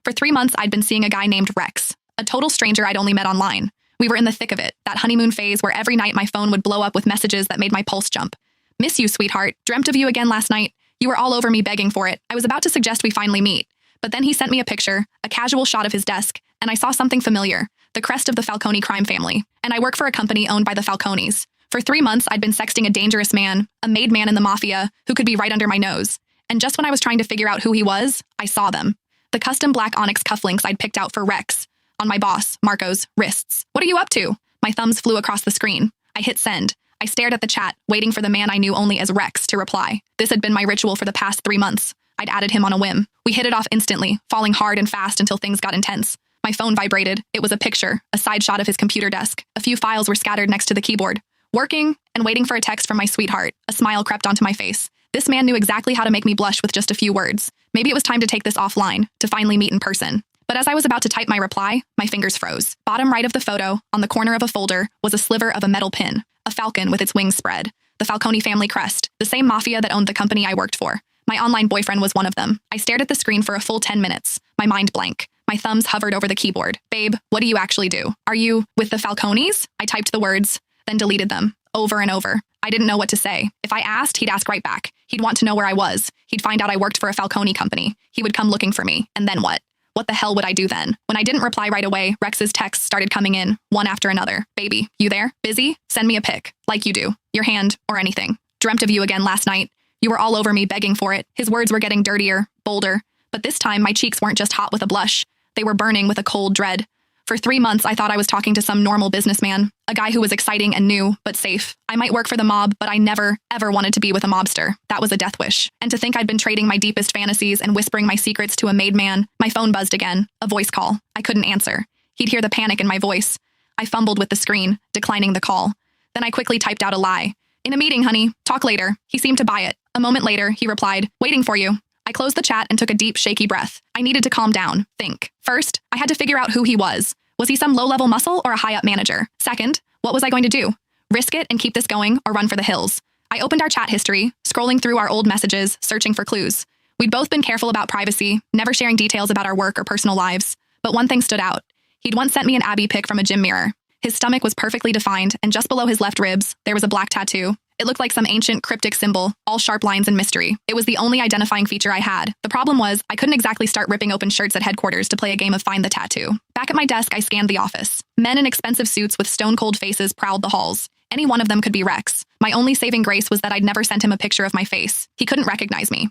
For 3 months, I'd been seeing a guy named Rex, a total stranger I'd only met online. We were in the thick of it, that honeymoon phase where every night my phone would blow up with messages that made my pulse jump. Miss you, sweetheart. Dreamt of you again last night. You were all over me begging for it. I was about to suggest we finally meet. But then he sent me a picture, a casual shot of his desk, and I saw something familiar, the crest of the Falcone crime family. And I work for a company owned by the Falcones. For 3 months, I'd been sexting a dangerous man, a made man in the mafia, who could be right under my nose. And just when I was trying to figure out who he was, I saw them. The custom black onyx cufflinks I'd picked out for Rex. On my boss, Marco's, wrists. What are you up to? My thumbs flew across the screen. I hit send. I stared at the chat, waiting for the man I knew only as Rex to reply. This had been my ritual for the past 3 months. I'd added him on a whim. We hit it off instantly, falling hard and fast until things got intense. My phone vibrated. It was a picture, a side shot of his computer desk. A few files were scattered next to the keyboard. Working and waiting for a text from my sweetheart. A smile crept onto my face. This man knew exactly how to make me blush with just a few words. Maybe it was time to take this offline, to finally meet in person. But as I was about to type my reply, my fingers froze. Bottom right of the photo, on the corner of a folder, was a sliver of a metal pin, a falcon with its wings spread. The Falcone family crest, the same mafia that owned the company I worked for. My online boyfriend was one of them. I stared at the screen for a full 10 minutes, my mind blank. My thumbs hovered over the keyboard. Babe, what do you actually do? Are you with the Falcones? I typed the words, then deleted them, over and over. I didn't know what to say. If I asked, he'd ask right back. He'd want to know where I was. He'd find out I worked for a Falcone company. He would come looking for me. And then what? What the hell would I do then? When I didn't reply right away, Rex's texts started coming in, one after another. Baby, you there? Busy? Send me a pic. Like you do. Your hand, or anything. Dreamt of you again last night. You were all over me begging for it. His words were getting dirtier, bolder. But this time, my cheeks weren't just hot with a blush. They were burning with a cold dread. For 3 months, I thought I was talking to some normal businessman, a guy who was exciting and new, but safe. I might work for the mob, but I never, ever wanted to be with a mobster. That was a death wish. And to think I'd been trading my deepest fantasies and whispering my secrets to a made man. My phone buzzed again, a voice call. I couldn't answer. He'd hear the panic in my voice. I fumbled with the screen, declining the call. Then I quickly typed out a lie. In a meeting, honey. Talk later. He seemed to buy it. A moment later, he replied, waiting for you. I closed the chat and took a deep, shaky breath. I needed to calm down, think. First, I had to figure out who he was. Was he some low-level muscle or a high-up manager? Second, what was I going to do? Risk it and keep this going or run for the hills? I opened our chat history, scrolling through our old messages, searching for clues. We'd both been careful about privacy, never sharing details about our work or personal lives. But one thing stood out. He'd once sent me an Abby pic from a gym mirror. His stomach was perfectly defined, and just below his left ribs, there was a black tattoo. It looked like some ancient cryptic symbol, all sharp lines and mystery. It was the only identifying feature I had. The problem was, I couldn't exactly start ripping open shirts at headquarters to play a game of Find the Tattoo. Back at my desk, I scanned the office. Men in expensive suits with stone-cold faces prowled the halls. Any one of them could be Rex. My only saving grace was that I'd never sent him a picture of my face. He couldn't recognize me.